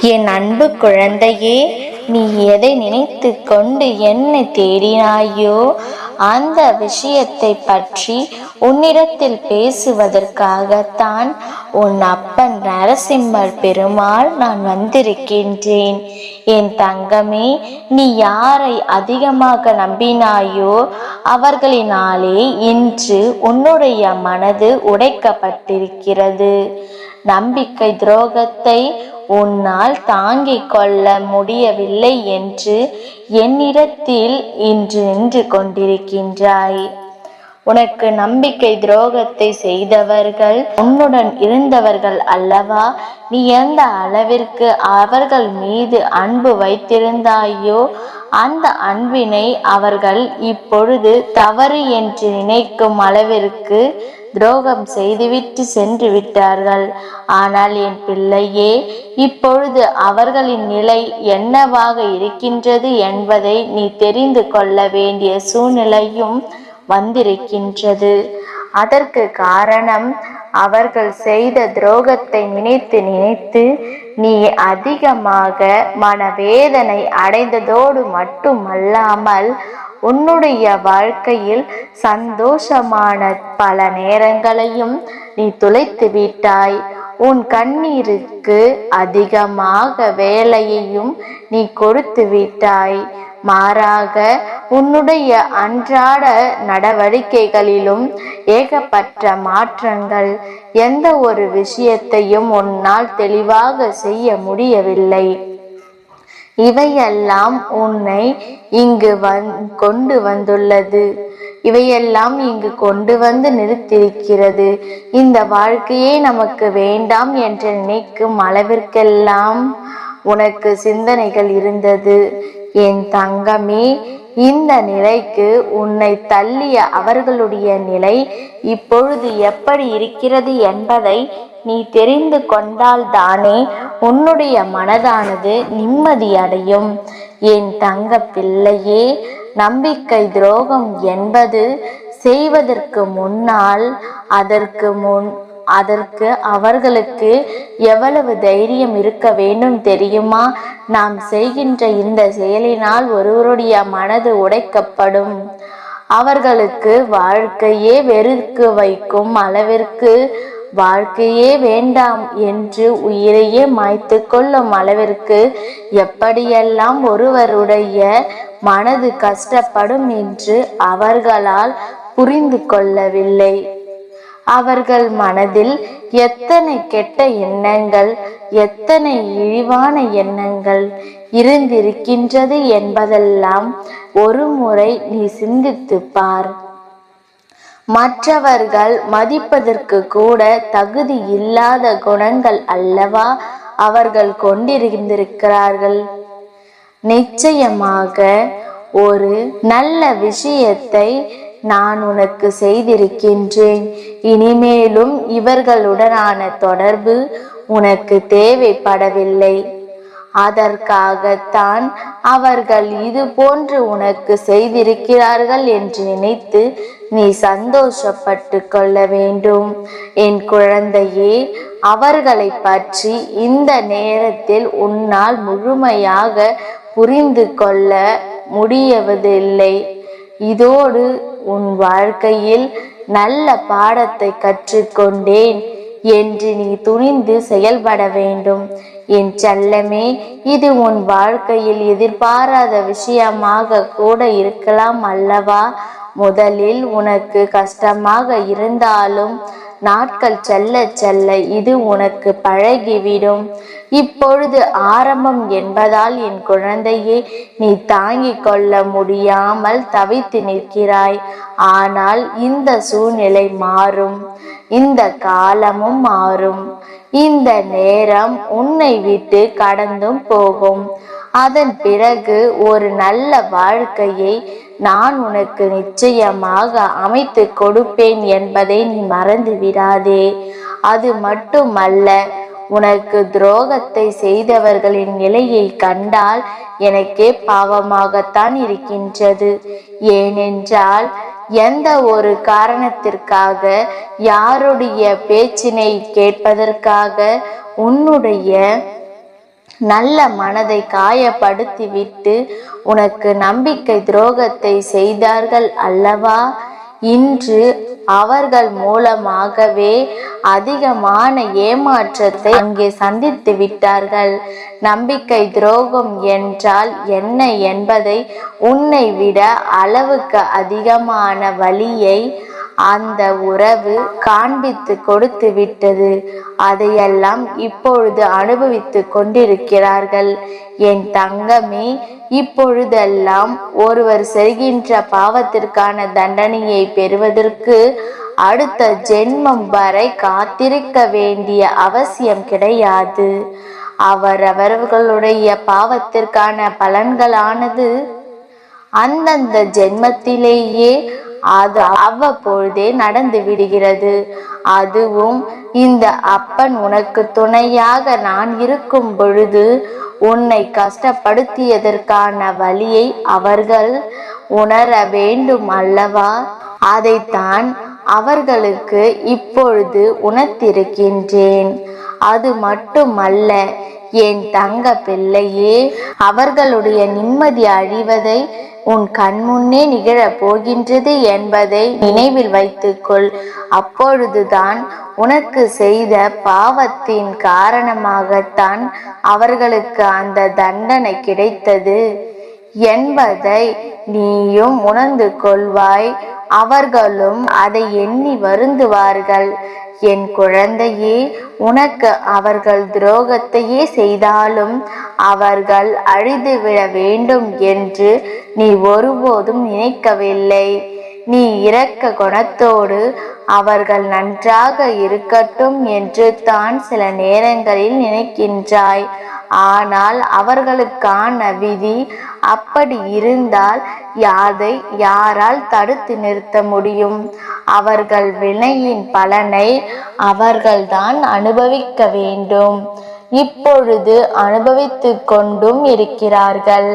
என் அன்பு குழந்தையே, நீ எதை நினைத்து கொண்டு என்னை தேடினாயோ அந்த விஷயத்தை பற்றி உன்னிடத்தில் பேசுவதற்காகத்தான் உன் அப்பன் நரசிம்மர் பெருமாள் நான் வந்திருக்கின்றேன். என் தங்கமே, நீ யாரை அதிகமாக நம்பினாயோ அவர்களினாலே இன்று உன்னுடைய மனது உடைக்கப்பட்டிருக்கிறது. நம்பிக்கை துரோகத்தை உன்னால் தாங்கிக் கொள்ள முடியவில்லை என்று என்னிடத்தில் இன்று நின்று கொண்டிருக்கின்றாய். உனக்கு நம்பிக்கை துரோகத்தை செய்தவர்கள் உன்னுடன் இருந்தவர்கள் அல்லவா? நீ எந்த அளவிற்கு அவர்கள் மீது அன்பு வைத்திருந்தாயோ அந்த அன்பினை அவர்கள் இப்பொழுது தவறு என்று நினைக்கும் அளவிற்கு துரோகம் செய்துவிட்டு சென்று விட்டார்கள். ஆனால் என் பிள்ளையே, இப்பொழுது அவர்களின் நிலை என்னவாக இருக்கின்றது என்பதை நீ தெரிந்து கொள்ள வேண்டிய சூழ்நிலையும் வந்திருக்கின்றது. அதற்கு காரணம், அவர்கள் செய்த துரோகத்தை நினைத்து நினைத்து நீ அதிகமாக மனவேதனை அடைந்ததோடு மட்டுமல்லாமல் உன்னுடைய வாழ்க்கையில் சந்தோஷமான பல நேரங்களையும் நீ தொலைத்து விட்டாய். உன் கண்ணீருக்கு அதிகமாக வேலையையும் நீ கொடுத்து விட்டாய். மாறாக உன்னுடைய அன்றாட நடவடிக்கைகளிலும் ஏகப்பட்ட மாற்றங்கள். எந்த ஒரு விஷயத்தையும் உன்னால் தெளிவாக செய்ய முடியவில்லை. இவையெல்லாம் உன்னை இங்கு கொண்டு வந்துள்ளது. இவையெல்லாம் இங்கு கொண்டு வந்து நிறுத்தியிருக்கிறது. இந்த வாழ்க்கையே நமக்கு வேண்டாம் என்று நினைக்கும் அளவிற்கெல்லாம் உனக்கு சிந்தனைகள் இருந்தது. என் தங்கமே, இந்த நிலைக்கு உன்னை தள்ளிய அவர்களுடைய நிலை இப்பொழுது எப்படி இருக்கிறது என்பதை நீ தெரிந்து கொண்டால்தானே உன்னுடைய மனதானது நிம்மதியடையும். என் தங்க பிள்ளையே, நம்பிக்கை துரோகம் என்பது செய்வதற்கு முன்னால் அதற்கு அவர்களுக்கு எவ்வளவு தைரியம் இருக்க வேண்டும் தெரியுமா? நாம் செய்கின்ற இந்த செயலினால் ஒருவருடைய மனது உடைக்கப்படும். அவர்களுக்கு வாழ்க்கையே வெறுக்க வைக்கும் அளவிற்கு, வாழ்க்கையே வேண்டாம் என்று உயிரையே மாய்த்து கொள்ளும் அளவிற்கு எப்படியெல்லாம் ஒருவருடைய மனது கஷ்டப்படும் என்று அவர்களால் புரிந்து கொள்ளவில்லை. அவர்கள் மனதில் எத்தனை கெட்ட எண்ணங்கள், எத்தனை இழிவான எண்ணங்கள் இருந்திருக்கின்றது என்பதெல்லாம் ஒரு முறை நீ சிந்தித்து பார். மற்றவர்கள் மதிப்பதற்கு கூட தகுதி இல்லாத குணங்கள் அல்லவா அவர்கள் கொண்டிருந்திருக்கிறார்கள். நிச்சயமாக ஒரு நல்ல விஷயத்தை நான் உனக்கு செய்திருக்கின்றேன். இனிமேலும் இவர்களுடனான தொடர்பு உனக்கு தேவைப்படவில்லை. அதற்காகத்தான் அவர்கள் இது போன்று உனக்கு செய்திருக்கிறார்கள் என்று நினைத்து நீ சந்தோஷப்பட்டு கொள்ள வேண்டும். என் குழந்தையே, அவர்களை பற்றி இந்த நேரத்தில் உன்னால் முழுமையாக புரிந்து கொள்ள முடியவதில்லை. இதோடு உன் வாழ்க்கையில் நல்ல பாடத்தை கற்றுக்கொண்டேன் என்று நீ துணிந்து செயல்பட வேண்டும். என் செல்லமே, இது உன் வாழ்க்கையில் எதிர்பாராத விஷயமாக கூட இருக்கலாம் அல்லவா? முதலில் உனக்கு கஷ்டமாக இருந்தாலும் நாட்கள் செல்ல செல்ல இது உனக்கு பழகிவிடும். இப்பொழுது ஆரம்பம் என்பதால் என் குழந்தையே, நீ தாங்கிக் கொள்ள முடியாமல் தவித்து நிற்கிறாய். ஆனால் இந்த சூழ்நிலை மாறும், இந்த காலமும் மாறும். இந்த நேரம் உன்னை விட்டு கடந்தும் போகும். அதன் பிறகு ஒரு நல்ல வாழ்க்கையை நான் உனக்கு நிச்சயமாக அமைத்து கொடுப்பேன் என்பதை நீ மறந்து விடாதே. அது மட்டுமல்ல, உனக்கு துரோகத்தை செய்தவர்களின் நிலையை கண்டால் எனக்கே பாவமாகத்தான் இருக்கின்றது. ஏனென்றால் எந்த ஒரு காரணத்திற்காக, யாருடைய பேச்சினை கேட்பதற்காக உன்னுடைய நல்ல மனதை காயப்படுத்திவிட்டு உனக்கு நம்பிக்கை துரோகத்தை செய்தார்கள் அல்லவா? இன்று அவர்கள் மூலமாகவே அதிகமான ஏமாற்றத்தை அங்கே சந்தித்து விட்டார்கள். நம்பிக்கை துரோகம் என்றால் என்ன என்பதை உன்னை விட அளவுக்கு அதிகமான வலியை அந்த உறவு காண்பித்து கொடுத்து விட்டது. அதையெல்லாம் இப்பொழுது அனுபவித்து கொண்டிருக்கிறார்கள். என் தங்கமே, இப்பொழுதெல்லாம் ஒருவர் செய்கின்ற பாவத்திற்கான தண்டனையை பெறுவதற்கு அடுத்த ஜென்மம் வரை காத்திருக்க வேண்டிய அவசியம் கிடையாது. அவரவர்களுடைய பாவத்திற்கான பலன்களானது அந்தந்த ஜென்மத்திலேயே அது அவ்வப்பொழுதே நடந்து விடுகிறது. அதுவும் இந்த அப்பன் உனக்கு துணையாக நான் இருக்கும் பொழுது உன்னை கஷ்டப்படுத்தியதற்கான வலியை அவர்கள் உணர வேண்டும் அல்லவா? அதைத்தான் அவர்களுக்கு இப்பொழுது உணர்த்திருக்கின்றேன். அது மட்டுமல்ல என் தங்க பிள்ளையே, அவர்களுடைய நிம்மதி அழிவதை உன் கண்முன்னே நிகழப் போகின்றது என்பதை நினைவில் வைத்துக்கொள். அப்பொழுதுதான் உனக்கு செய்த பாவத்தின் காரணமாகத்தான் அவர்களுக்கு அந்த தண்டனை கிடைத்தது என்பதை நீயும் உணர்ந்து கொள்வாய். அவர்களும் அதை எண்ணி வருந்துவார்கள். என் குழந்தையே, உனக்கு அவர்கள் துரோகத்தையே செய்தாலும் அவர்கள் அழிந்துவிட வேண்டும் என்று நீ ஒருபோதும் நினைக்கவில்லை. நீ இரக்க குணத்தோடு அவர்கள் நன்றாக இருக்கட்டும் என்று தான் சில நேரங்களில் நினைக்கின்றாய். ஆனால் அவர்களுக்கான விதி அப்படி இருந்தால் அதை யாரால் தடுத்து நிறுத்த முடியும்? அவர்கள் வினையின் பலனை அவர்கள்தான் அனுபவிக்க வேண்டும். இப்பொழுது அனுபவித்து கொண்டும் இருக்கிறார்கள்.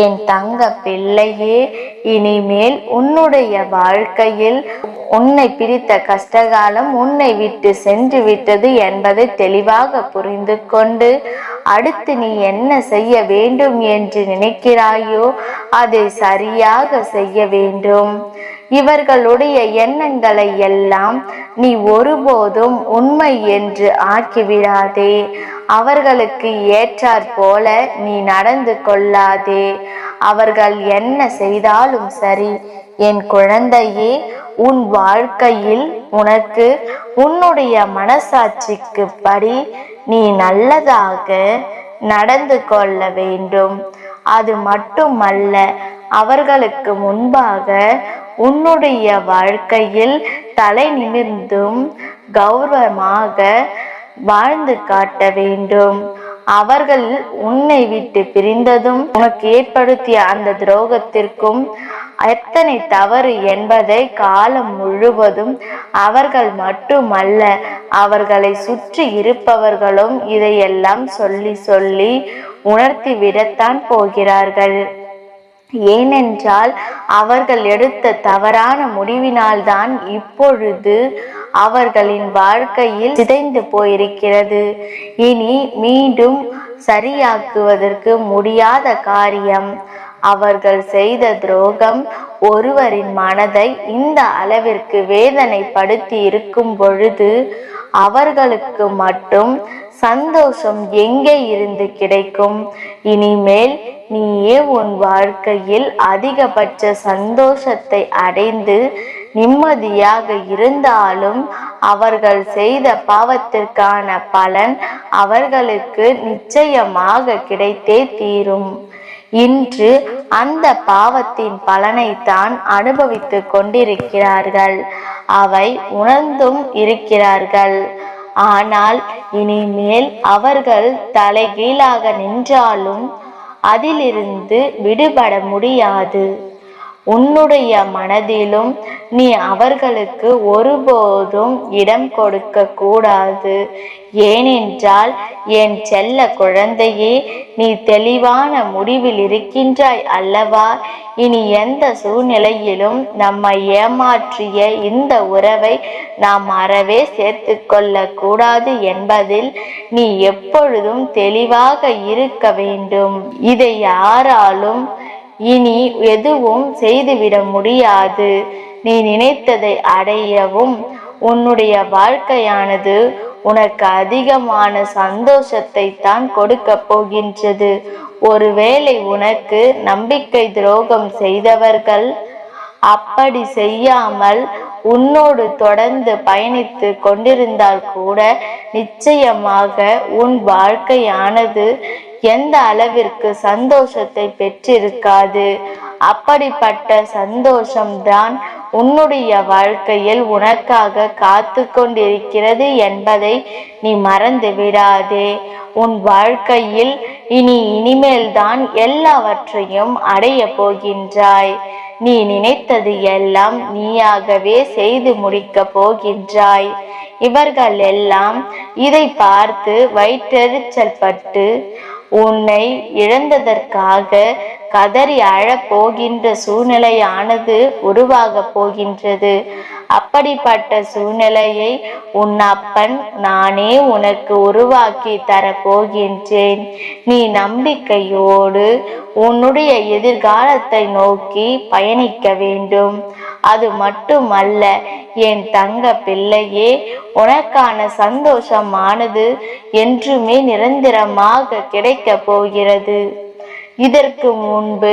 என் தங்க பிள்ளையே, இனிமேல் உன்னுடைய வாழ்க்கையில் உன்னை பிரித்த கஷ்டகாலம் உன்னை விட்டு சென்று விட்டது என்பதை தெளிவாக புரிந்து கொண்டு அடுத்து நீ என்ன செய்ய வேண்டும் என்று நினைக்கிறாயோ அதை சரியாக செய்ய வேண்டும். இவர்களுடைய எண்ணங்களை எல்லாம் நீ ஒருபோதும் உண்மை என்று ஆக்கிவிடாதே. அவர்களுக்கு ஏற்றாற் போல நீ நடந்து கொள்ளாதே. அவர்கள் என்ன செய்தாலும் சரி என் குழந்தையே, உன் வாழ்க்கையில் உனக்கு உன்னுடைய மனசாட்சிக்கு படி நீ நல்லதாக நடந்து கொள்ள வேண்டும். அது மட்டுமல்ல, அவர்களுக்கு முன்பாக உன்னுடைய வாழ்க்கையில் தலை நிமிர்ந்தும் கௌரவமாக வாழ்ந்து காட்ட வேண்டும். அவர்கள் உன்னை விட்டு பிரிந்ததும் உனக்கு ஏற்படுத்திய அந்த துரோகத்திற்கும் எத்தனை தவறு என்பதை காலம் முழுவதும் அவர்கள் மட்டுமல்ல, அவர்களை சுற்றி இருப்பவர்களும் இதையெல்லாம் சொல்லி சொல்லி உணர்த்தி விடத்தான் போகிறார்கள். ஏனென்றால் அவர்கள் எடுத்த தவறான முடிவினால்தான் இப்பொழுது அவர்களின் வாழ்க்கையில் சிதைந்து போயிருக்கிறது. இனி மீண்டும் சரியாக்குவதற்கு முடியாத காரியம். அவர்கள் செய்த துரோகம் ஒருவரின் மனதை இந்த அளவிற்கு வேதனைப்படுத்தி இருக்கும் பொழுது அவர்களுக்கு மட்டும் சந்தோஷம் எங்கே இருந்து கிடைக்கும்? இனிமேல் நீயே உன் வாழ்க்கையில் அதிகபட்ச சந்தோஷத்தை அடைந்து நிம்மதியாக இருந்தாலும் அவர்கள் செய்த பாவத்திற்கான பலன் அவர்களுக்கு நிச்சயமாக கிடைத்தே தீரும். இன்று அந்த பாவத்தின் பலனைத்தான் அனுபவித்து கொண்டிருக்கிறார்கள். அவை உணர்ந்தும் இருக்கிறார்கள். ஆனால் இனிமேல் அவர்கள் தலைகீழாக நின்றாலும் அதிலிருந்து விடுபட முடியாது. உன்னுடைய மனதிலும் நீ அவர்களுக்கு ஒருபோதும் இடம் கொடுக்க கூடாது. ஏனென்றால் என் செல்ல குழந்தையே, நீ தெளிவான முடிவில் இருக்கின்றாய் அல்லவா? இனி எந்த சூழ்நிலையிலும் நம்மை ஏமாற்றிய இந்த உறவை நாம் அறவே சேர்த்து கொள்ள கூடாது என்பதில் நீ எப்பொழுதும் தெளிவாக இருக்க வேண்டும். இதை யாராலும் இனி எதுவும் செய்துவிட முடியாது. நீ நினைத்ததை அடையவும் உன்னுடைய வாழ்க்கையானது உனக்கு அதிகமான சந்தோஷத்தை தான் கொடுக்க போகின்றது. ஒருவேளை உனக்கு நம்பிக்கை துரோகம் செய்தவர்கள் அப்படி செய்யாமல் உன்னோடு தொடர்ந்து பயணித்து கொண்டிருந்தால் கூட நிச்சயமாக உன் வாழ்க்கையானது எந்த அளவிற்கு சந்தோஷத்தை பெற்றிருக்காது. அப்படிப்பட்ட சந்தோஷம்தான் உன்னுடைய வாழ்க்கையில் உனக்காக காத்து கொண்டிருக்கிறது என்பதை நீ மறந்து விடாதே. உன் வாழ்க்கையில் இனிமேல்தான் எல்லாவற்றையும் அடைய போகின்றாய். நீ நினைத்தது எல்லாம் நீயாகவே செய்து முடிக்க போகின்றாய். இவர்கள் எல்லாம் இதை பார்த்து வயிற்றெரிச்சல் பட்டு உன்னை இழந்ததற்காக கதறி அழப் போகின்ற சூழ்நிலையானது உருவாக போகின்றது. அப்படிப்பட்ட சூழ்நிலையை உன் அப்பன் நானே உனக்கு உருவாக்கி தரப்போகின்றேன். நீ நம்பிக்கையோடு உன்னுடைய எதிர்காலத்தை நோக்கி பயணிக்க வேண்டும். அது மட்டுமல்ல என் தங்க பிள்ளையே, உனக்கான சந்தோஷமானது என்றுமே நிரந்தரமாக கிடைக்க போகிறது. இதற்கு முன்பு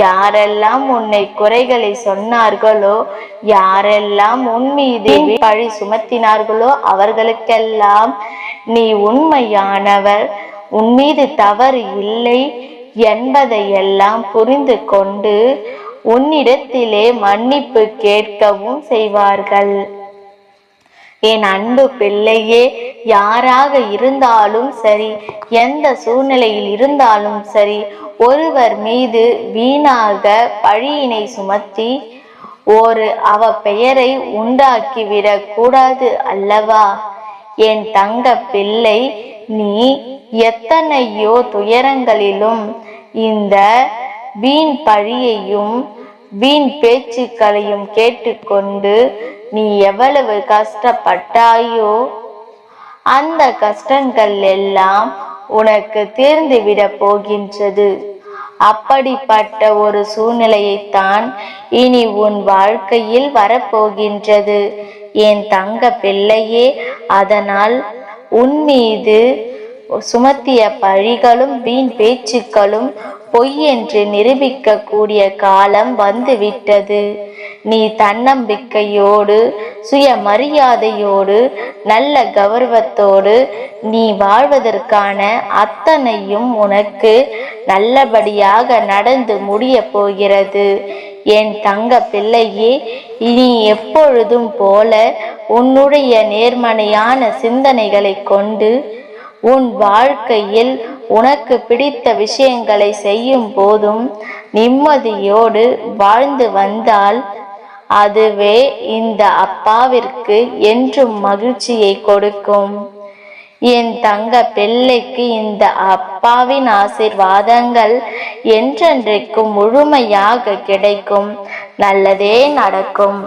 யாரெல்லாம் உன்னை குறைகளை சொன்னார்களோ, யாரெல்லாம் உன் மீது பழி சுமத்தினார்களோ அவர்களுக்கெல்லாம் நீ உண்மையானவர், உன் மீது தவறு இல்லை என்பதையெல்லாம் புரிந்து கொண்டு உன்னிடத்திலே மன்னிப்பு கேட்கவும் செய்வார்கள். என் அன்பு பிள்ளையே, யாராக இருந்தாலும் சரி, எந்த சூழ்நிலையில் இருந்தாலும் சரி, ஒருவர் மீது வீணாக பழியினை சுமத்தி அவ பெயரை உண்டாக்கிவிடக் கூடாது அல்லவா? என் தங்க பிள்ளை, நீ எத்தனையோ துயரங்களிலும் இந்த வீண் பழியையும் வீண் பேச்சுக்களையும் கேட்டுக்கொண்டு நீ எவ்வளவு கஷ்டப்பட்டாயோ அந்த கஷ்டங்கள் எல்லாம் உனக்கு தீர்ந்துவிட போகின்றது. அப்படிப்பட்ட ஒரு சூழ்நிலையைத்தான் இனி உன் வாழ்க்கையில் வரப்போகின்றது என் தங்க பிள்ளையே. அதனால் உன் மீது சுமத்திய பழிகளும் வீண் பேச்சுக்களும் பொய் என்று நிரூபிக்க கூடிய காலம் வந்துவிட்டது. நீ தன்னம்பிக்கையோடு சுயமரியாதையோடு நல்ல கௌரவத்தோடு நீ வாழ்வதற்கான அத்தனையும் உனக்கு நல்லபடியாக நடந்து முடிய போகிறது என் தங்க பிள்ளையே. இனி எப்பொழுதும் போல உன்னுடைய நேர்மறையான சிந்தனைகளை கொண்டு உன் வாழ்க்கையில் உனக்கு பிடித்த விஷயங்களை செய்யும் போதும் நிம்மதியோடு வாழ்ந்து வந்தால் அதுவே இந்த அப்பாவிற்கு என்றும் மகிழ்ச்சியை கொடுக்கும். என் தங்க பிள்ளைக்கு இந்த அப்பாவின் ஆசீர்வாதங்கள் என்றென்றைக்கும் முழுமையாக கிடைக்கும். நல்லதே நடக்கும்.